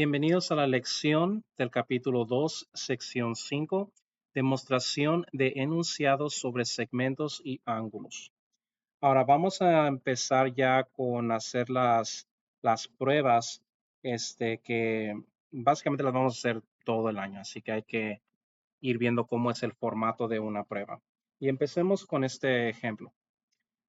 Bienvenidos a la lección del capítulo 2, sección 5, demostración de enunciados sobre segmentos y ángulos. Ahora vamos a empezar ya con hacer las pruebas, que básicamente las vamos a hacer todo el año, así que hay que ir viendo cómo es el formato de una prueba. Y empecemos con este ejemplo.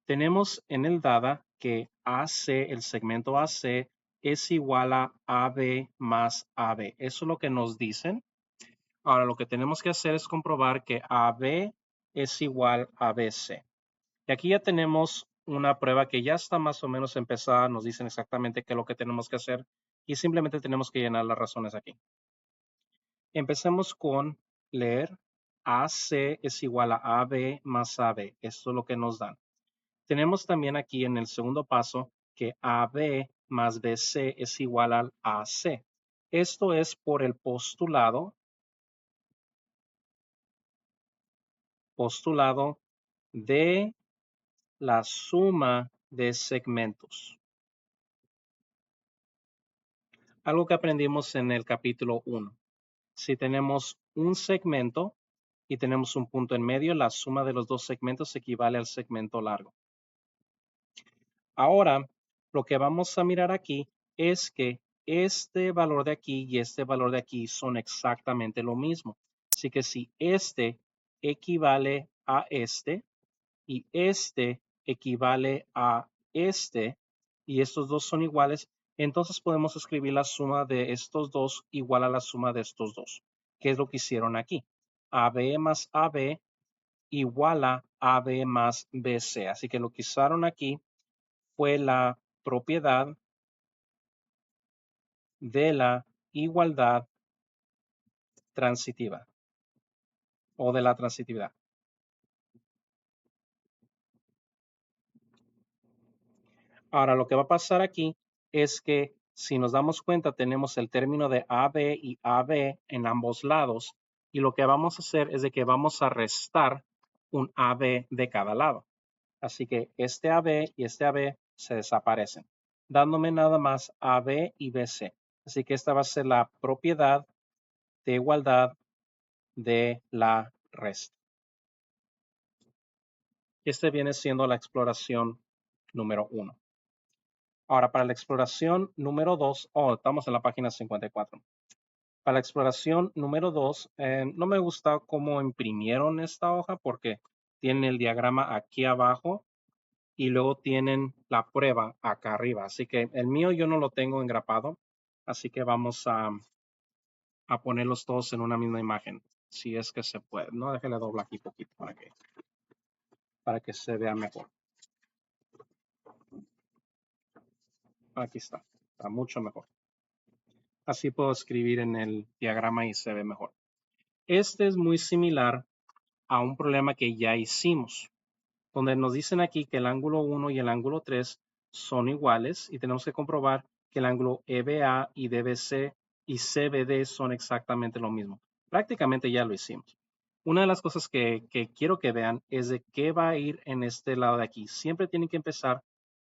Tenemos en el dada que AC, el segmento AC, es igual a AB más AB. Eso es lo que nos dicen. Ahora lo que tenemos que hacer es comprobar que AB es igual a BC. Y aquí ya tenemos una prueba que ya está más o menos empezada. Nos dicen exactamente qué es lo que tenemos que hacer y simplemente tenemos que llenar las razones aquí. Empecemos con leer AC es igual a AB más AB. Esto es lo que nos dan. Tenemos también aquí en el segundo paso que AB más BC es igual al AC. Esto es por el postulado de la suma de segmentos. Algo que aprendimos en el capítulo 1. Si tenemos un segmento y tenemos un punto en medio, la suma de los dos segmentos equivale al segmento largo. Ahora, lo que vamos a mirar aquí es que este valor de aquí y este valor de aquí son exactamente lo mismo. Así que si este equivale a este y este equivale a este y estos dos son iguales, entonces podemos escribir la suma de estos dos igual a la suma de estos dos, que es lo que hicieron aquí. AB más AB igual a AB más BC. Así que lo que usaron aquí fue la propiedad de la igualdad transitiva o de la transitividad. Ahora, lo que va a pasar aquí es que si nos damos cuenta, tenemos el término de AB y AB en ambos lados y lo que vamos a hacer es de que vamos a restar un AB de cada lado. Así que este AB y este AB se desaparecen, dándome nada más AB y BC. Así que esta va a ser la propiedad de igualdad de la resta. Este viene siendo la exploración número 1. Ahora, para la exploración número 2, estamos en la página 54. Para la exploración número 2, no me gusta cómo imprimieron esta hoja porque tienen el diagrama aquí abajo y luego tienen la prueba acá arriba. Así que el mío yo no lo tengo engrapado, así que vamos a ponerlos todos en una misma imagen, si es que se puede. No, déjale doblar aquí poquito para que se vea mejor. Aquí está mucho mejor. Así puedo escribir en el diagrama y se ve mejor. Este es muy similar a un problema que ya hicimos, donde nos dicen aquí que el ángulo 1 y el ángulo 3 son iguales y tenemos que comprobar que el ángulo EBA y DBC y CBD son exactamente lo mismo. Prácticamente ya lo hicimos. Una de las cosas que quiero que vean es de qué va a ir en este lado de aquí. Siempre tienen que empezar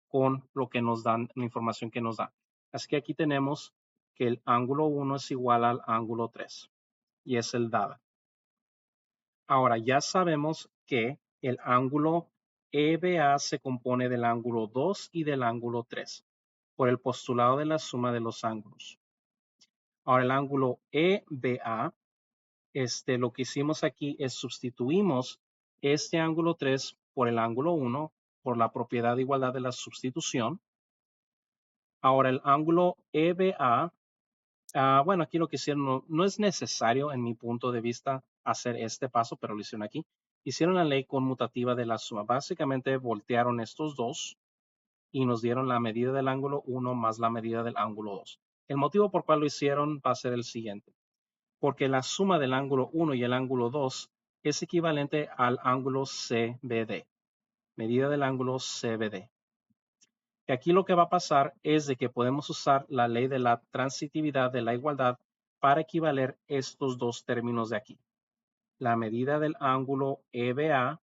con lo que nos dan, la información que nos dan. Así que aquí tenemos que el ángulo 1 es igual al ángulo 3 y es el dada. Ahora ya sabemos que el ángulo EBA se compone del ángulo 2 y del ángulo 3 por el postulado de la suma de los ángulos. Ahora el ángulo EBA, lo que hicimos aquí es sustituimos este ángulo 3 por el ángulo 1 por la propiedad de igualdad de la sustitución. Ahora el ángulo EBA, bueno, aquí lo que hicieron no es necesario en mi punto de vista hacer este paso, pero lo hicieron aquí. Hicieron la ley conmutativa de la suma. Básicamente voltearon estos dos y nos dieron la medida del ángulo 1 más la medida del ángulo 2. El motivo por cual lo hicieron va a ser el siguiente. Porque la suma del ángulo 1 y el ángulo 2 es equivalente al ángulo CBD. Medida del ángulo CBD. Y aquí lo que va a pasar es de que podemos usar la ley de la transitividad de la igualdad para equivaler estos dos términos de aquí. La medida del ángulo EBA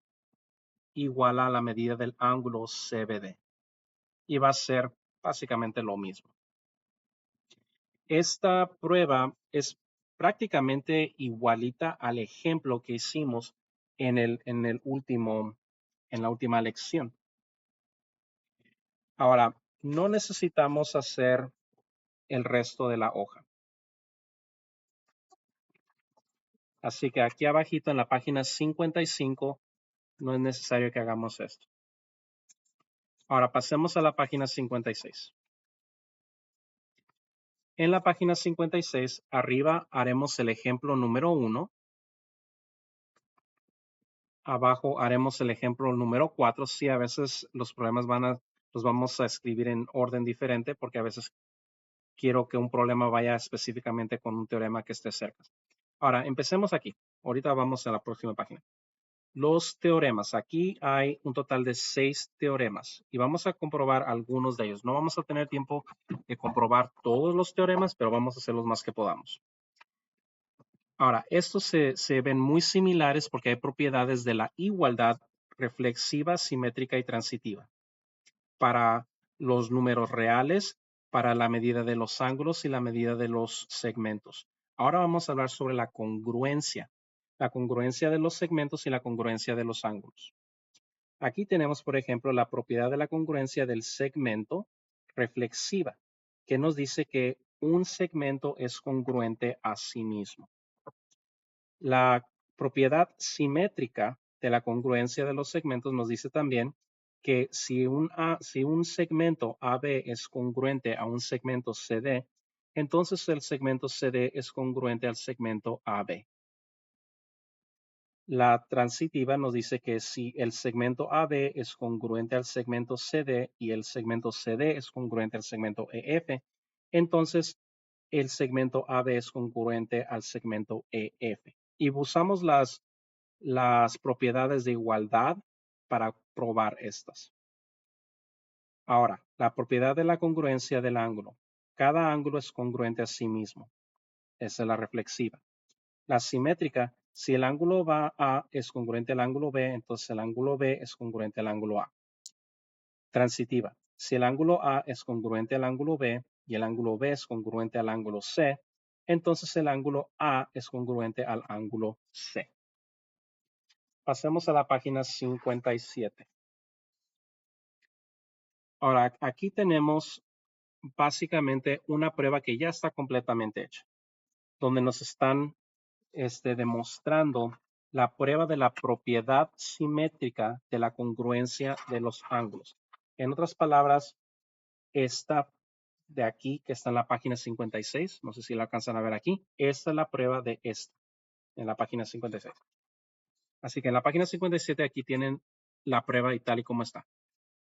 igual a la medida del ángulo CBD. Y va a ser básicamente lo mismo. Esta prueba es prácticamente igualita al ejemplo que hicimos en la última lección. Ahora, no necesitamos hacer el resto de la hoja. Así que aquí abajito en la página 55 no es necesario que hagamos esto. Ahora pasemos a la página 56. En la página 56, arriba haremos el ejemplo número 1. Abajo haremos el ejemplo número 4. Sí, a veces los problemas los vamos a escribir en orden diferente porque a veces quiero que un problema vaya específicamente con un teorema que esté cerca. Ahora, empecemos aquí. Ahorita vamos a la próxima página. Los teoremas. Aquí hay un total de 6 teoremas y vamos a comprobar algunos de ellos. No vamos a tener tiempo de comprobar todos los teoremas, pero vamos a hacer los más que podamos. Ahora, estos se ven muy similares porque hay propiedades de la igualdad reflexiva, simétrica y transitiva para los números reales, para la medida de los ángulos y la medida de los segmentos. Ahora vamos a hablar sobre la congruencia de los segmentos y la congruencia de los ángulos. Aquí tenemos, por ejemplo, la propiedad de la congruencia del segmento reflexiva, que nos dice que un segmento es congruente a sí mismo. La propiedad simétrica de la congruencia de los segmentos nos dice también que si un segmento AB es congruente a un segmento CD, entonces el segmento CD es congruente al segmento AB. La transitiva nos dice que si el segmento AB es congruente al segmento CD y el segmento CD es congruente al segmento EF, entonces el segmento AB es congruente al segmento EF. Y usamos las propiedades de igualdad para probar estas. Ahora, la propiedad de la congruencia del ángulo. Cada ángulo es congruente a sí mismo. Esa es la reflexiva. La simétrica, si el ángulo A es congruente al ángulo B, entonces el ángulo B es congruente al ángulo A. Transitiva, si el ángulo A es congruente al ángulo B y el ángulo B es congruente al ángulo C, entonces el ángulo A es congruente al ángulo C. Pasemos a la página 57. Ahora, aquí tenemos básicamente una prueba que ya está completamente hecha, donde nos están demostrando la prueba de la propiedad simétrica de la congruencia de los ángulos. En otras palabras, esta de aquí, que está en la página 56, no sé si la alcanzan a ver aquí, esta es la prueba de esta, en la página 56. Así que en la página 57 aquí tienen la prueba y tal y como está.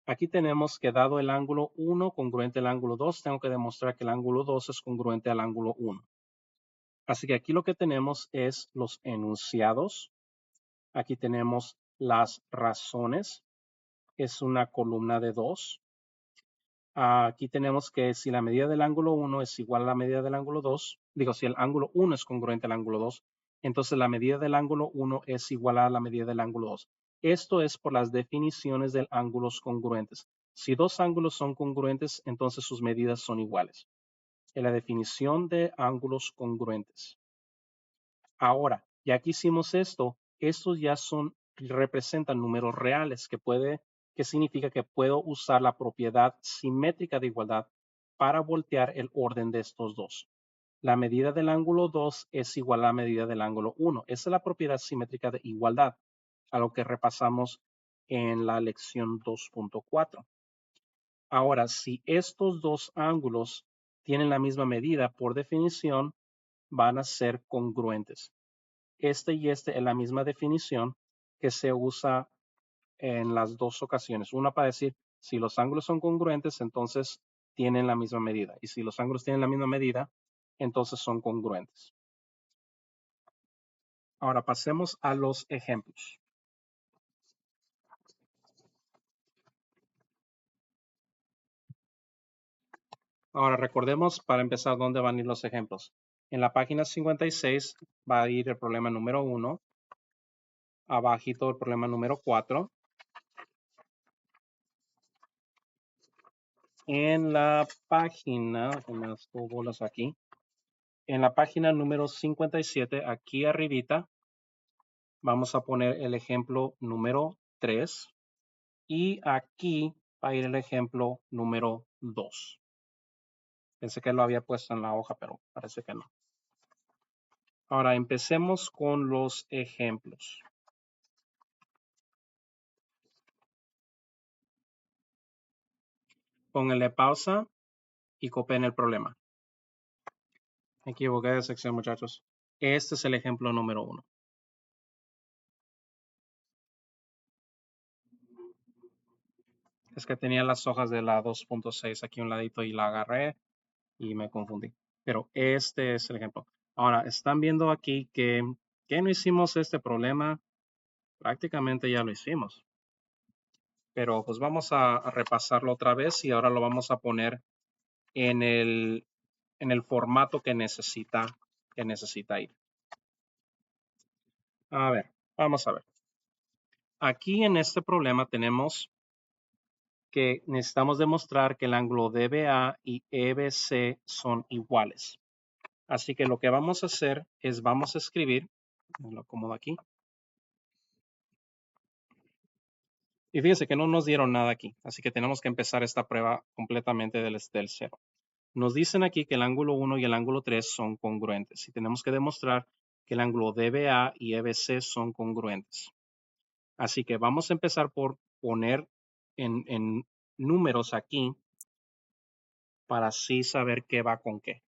Aquí tenemos que dado el ángulo 1 congruente al ángulo 2, tengo que demostrar que el ángulo 2 es congruente al ángulo 1. Así que aquí lo que tenemos es los enunciados. Aquí tenemos las razones. Es una columna de 2. Aquí tenemos que si la medida del ángulo 1 es igual a la medida del ángulo 2, si el ángulo 1 es congruente al ángulo 2, entonces la medida del ángulo 1 es igual a la medida del ángulo 2. Esto es por las definiciones de ángulos congruentes. Si dos ángulos son congruentes, entonces sus medidas son iguales. En la definición de ángulos congruentes. Ahora, ya que hicimos esto, estos ya representan números reales, que significa que puedo usar la propiedad simétrica de igualdad para voltear el orden de estos dos. La medida del ángulo 2 es igual a la medida del ángulo 1. Esa es la propiedad simétrica de igualdad, a lo que repasamos en la lección 2.4. Ahora, si estos dos ángulos tienen la misma medida, por definición, van a ser congruentes. Este y este es la misma definición que se usa en las dos ocasiones. Una para decir si los ángulos son congruentes, entonces tienen la misma medida. Y si los ángulos tienen la misma medida, entonces son congruentes. Ahora pasemos a los ejemplos. Ahora recordemos para empezar dónde van a ir los ejemplos. En la página 56 va a ir el problema número 1. Abajito el problema número 4. En la página, déjenme las bolas aquí. En la página número 57, aquí arribita, vamos a poner el ejemplo número 3 y aquí va a ir el ejemplo número 2. Pensé que lo había puesto en la hoja, pero parece que no. Ahora empecemos con los ejemplos. Pónganle pausa y copien el problema. Me equivoqué de sección, muchachos. Este es el ejemplo número 1. Es que tenía las hojas de la 2.6 aquí a un ladito y la agarré y me confundí. Pero este es el ejemplo. Ahora, están viendo aquí que no hicimos este problema. Prácticamente ya lo hicimos. Pero pues vamos a repasarlo otra vez y ahora lo vamos a poner en el formato que necesita ir. A ver, vamos a ver. Aquí en este problema tenemos que necesitamos demostrar que el ángulo DBA y EBC son iguales. Así que lo que vamos a hacer es vamos a escribir, me lo acomodo aquí. Y fíjense que no nos dieron nada aquí, así que tenemos que empezar esta prueba completamente del cero. Nos dicen aquí que el ángulo 1 y el ángulo 3 son congruentes y tenemos que demostrar que el ángulo DBA y EBC son congruentes. Así que vamos a empezar por poner en números aquí para así saber qué va con qué.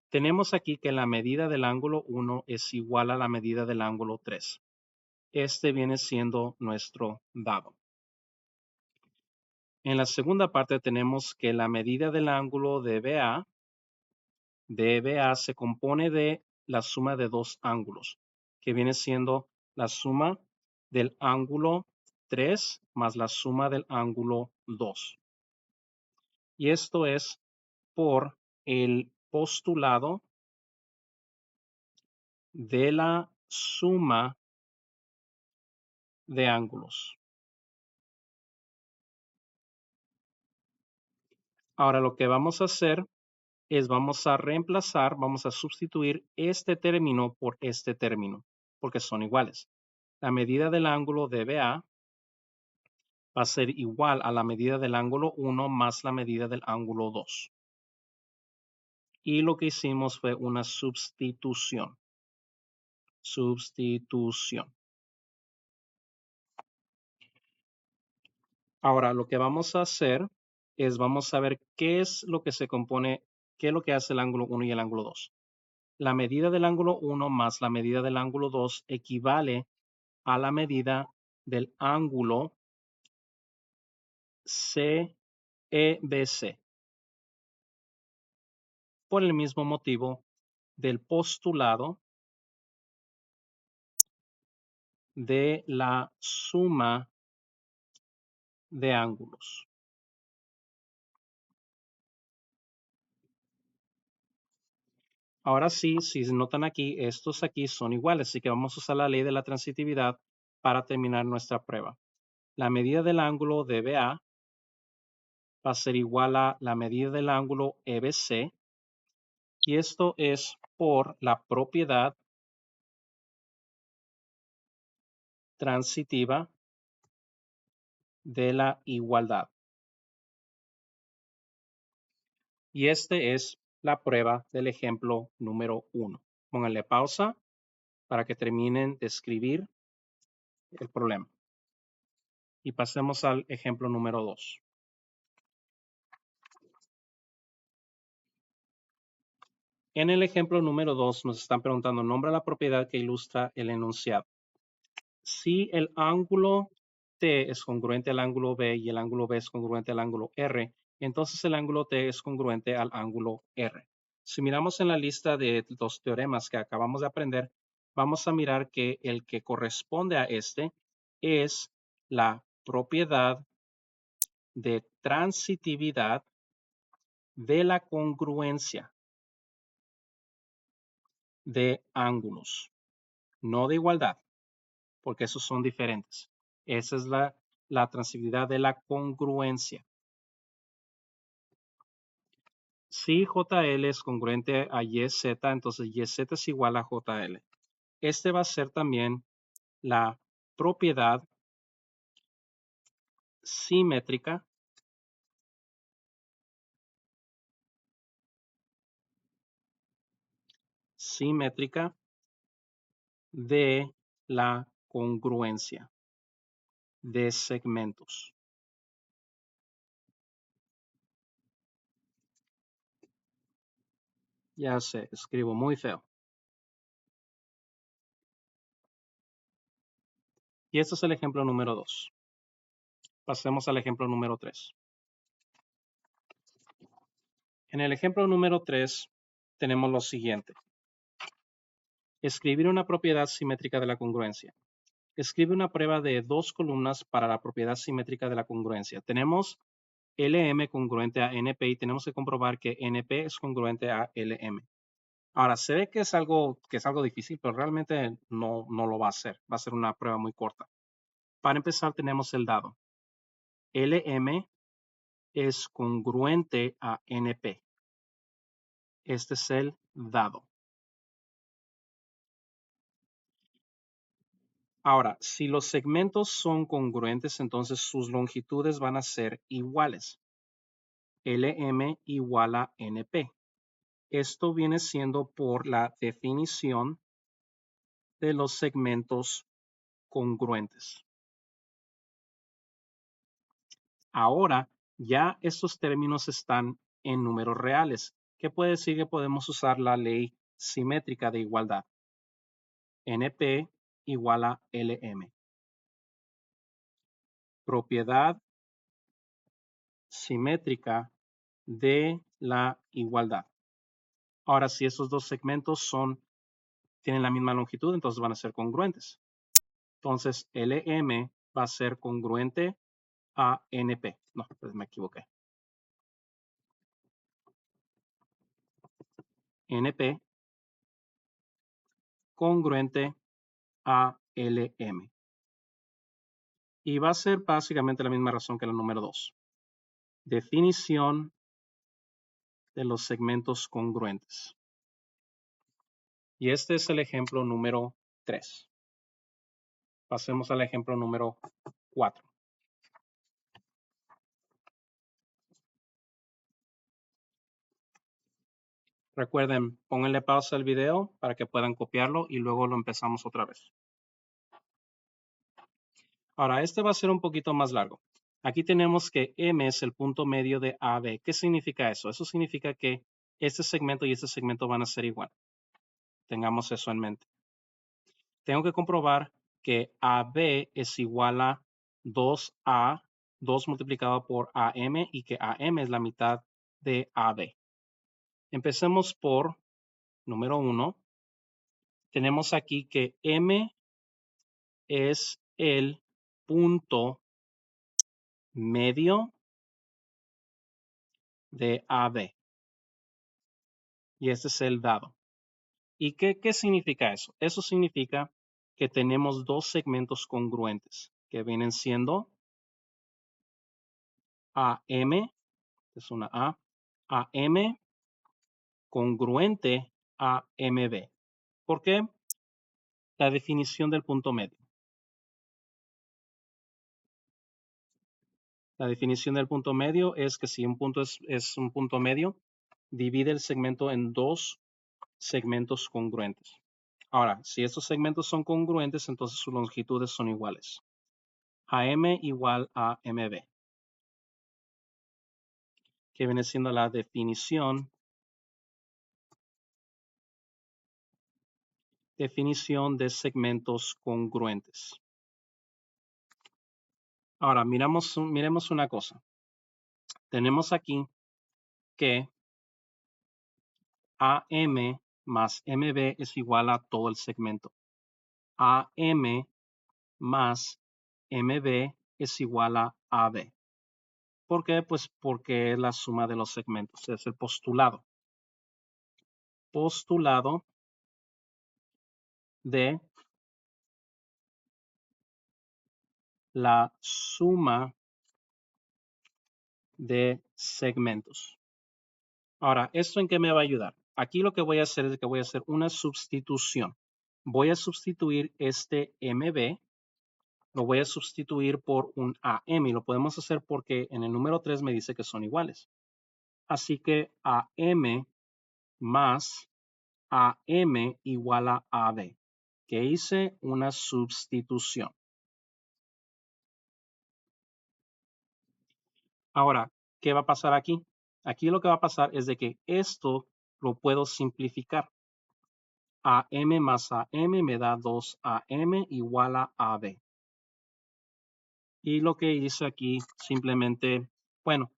Tenemos aquí que la medida del ángulo 1 es igual a la medida del ángulo 3. Este viene siendo nuestro dado. En la segunda parte tenemos que la medida del ángulo DBA se compone de la suma de dos ángulos, que viene siendo la suma del ángulo 3 más la suma del ángulo 2. Y esto es por el postulado de la suma de ángulos. Ahora lo que vamos a hacer es vamos a reemplazar, vamos a sustituir este término por este término, porque son iguales. La medida del ángulo DBA va a ser igual a la medida del ángulo 1 más la medida del ángulo 2. Y lo que hicimos fue una sustitución. Ahora lo que vamos a hacer es vamos a ver qué es lo que se compone, qué es lo que hace el ángulo 1 y el ángulo 2. La medida del ángulo 1 más la medida del ángulo 2 equivale a la medida del ángulo CEBC. Por el mismo motivo del postulado de la suma de ángulos. Ahora sí, si notan aquí, estos aquí son iguales, así que vamos a usar la ley de la transitividad para terminar nuestra prueba. La medida del ángulo DBA va a ser igual a la medida del ángulo EBC, y esto es por la propiedad transitiva de la igualdad. Y este es la prueba del ejemplo número 1. Pónganle pausa para que terminen de escribir el problema. Y pasemos al ejemplo número 2. En el ejemplo número 2 nos están preguntando, nombra la propiedad que ilustra el enunciado. Si el ángulo T es congruente al ángulo B y el ángulo B es congruente al ángulo R, entonces el ángulo T es congruente al ángulo R. Si miramos en la lista de los teoremas que acabamos de aprender, vamos a mirar que el que corresponde a este es la propiedad de transitividad de la congruencia de ángulos, no de igualdad, porque esos son diferentes. Esa es la transitividad de la congruencia. Si JL es congruente a YZ, entonces YZ es igual a JL. Este va a ser también la propiedad simétrica de la congruencia de segmentos. Ya sé, escribo muy feo. Y este es el ejemplo número 2. Pasemos al ejemplo número 3. En el ejemplo número 3 tenemos lo siguiente. Escribir una propiedad simétrica de la congruencia. Escribe una prueba de 2 columnas para la propiedad simétrica de la congruencia. Tenemos LM congruente a NP y tenemos que comprobar que NP es congruente a LM. Ahora, se ve que es algo difícil, pero realmente no lo va a hacer. Va a ser una prueba muy corta. Para empezar, tenemos el dado. LM es congruente a NP. Este es el dado. Ahora, si los segmentos son congruentes, entonces sus longitudes van a ser iguales. LM igual a NP. Esto viene siendo por la definición de los segmentos congruentes. Ahora, ya estos términos están en números reales, que puede decir que podemos usar la ley simétrica de igualdad. NP igual a LM. Propiedad simétrica de la igualdad. Ahora, si esos dos segmentos tienen la misma longitud, entonces van a ser congruentes. Entonces, LM va a ser congruente a NP. No, pues me equivoqué. NP congruente a LM. Y va a ser básicamente la misma razón que la número 2. Definición de los segmentos congruentes. Y este es el ejemplo número 3. Pasemos al ejemplo número 4. Recuerden, pónganle pausa al video para que puedan copiarlo y luego lo empezamos otra vez. Ahora, este va a ser un poquito más largo. Aquí tenemos que M es el punto medio de AB. ¿Qué significa eso? Eso significa que este segmento y este segmento van a ser igual. Tengamos eso en mente. Tengo que comprobar que AB es igual a 2A, 2 multiplicado por AM y que AM es la mitad de AB. Empecemos por número 1. Tenemos aquí que M es el punto medio de AB. Y este es el dado. ¿Y qué significa eso? Eso significa que tenemos dos segmentos congruentes que vienen siendo AM, es una A, AM congruente a MB. ¿Por qué? La definición del punto medio. La definición del punto medio es que si un punto es un punto medio, divide el segmento en dos segmentos congruentes. Ahora, si estos segmentos son congruentes, entonces sus longitudes son iguales. AM igual a MB, que viene siendo la definición de segmentos congruentes. Ahora, miremos una cosa. Tenemos aquí que AM más MB es igual a todo el segmento. AM más MB es igual a AB. ¿Por qué? Pues porque es la suma de los segmentos, es el postulado. Postulado de la suma de segmentos. Ahora, ¿esto en qué me va a ayudar? Aquí lo que voy a hacer es que voy a hacer una sustitución. Voy a sustituir este MB, lo voy a sustituir por un AM y lo podemos hacer porque en el número 3 me dice que son iguales. Así que AM más AM igual a AB, que hice una sustitución. Ahora, ¿qué va a pasar aquí? Aquí lo que va a pasar es de que esto lo puedo simplificar. AM más AM me da 2AM igual a AB. Y lo que hice aquí simplemente, bueno,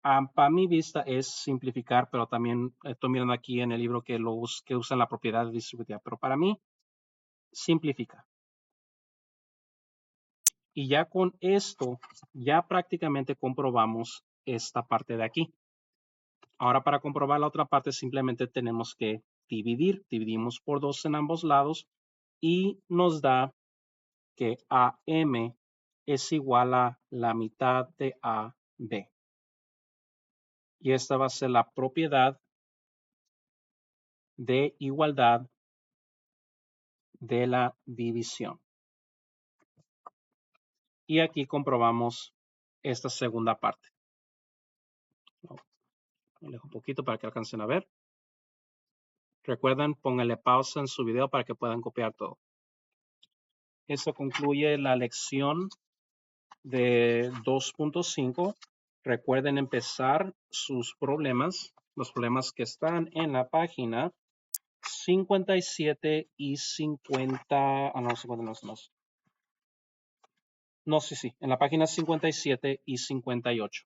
para mi vista es simplificar, pero también estoy mirando aquí en el libro que usan la propiedad distributiva, pero para mí simplifica. Y ya con esto, ya prácticamente comprobamos esta parte de aquí. Ahora para comprobar la otra parte simplemente tenemos que dividir. Dividimos por 2 en ambos lados y nos da que AM es igual a la mitad de AB. Y esta va a ser la propiedad de igualdad de la división. Y aquí comprobamos esta segunda parte. Me alejo un poquito para que alcancen a ver. Recuerden, pónganle pausa en su video para que puedan copiar todo. Eso concluye la lección de 2.5. Recuerden empezar sus problemas, los problemas que están en la página 57 y 50. No, 50 no es más. No, sí, en la página 57 y 58.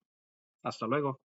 Hasta luego.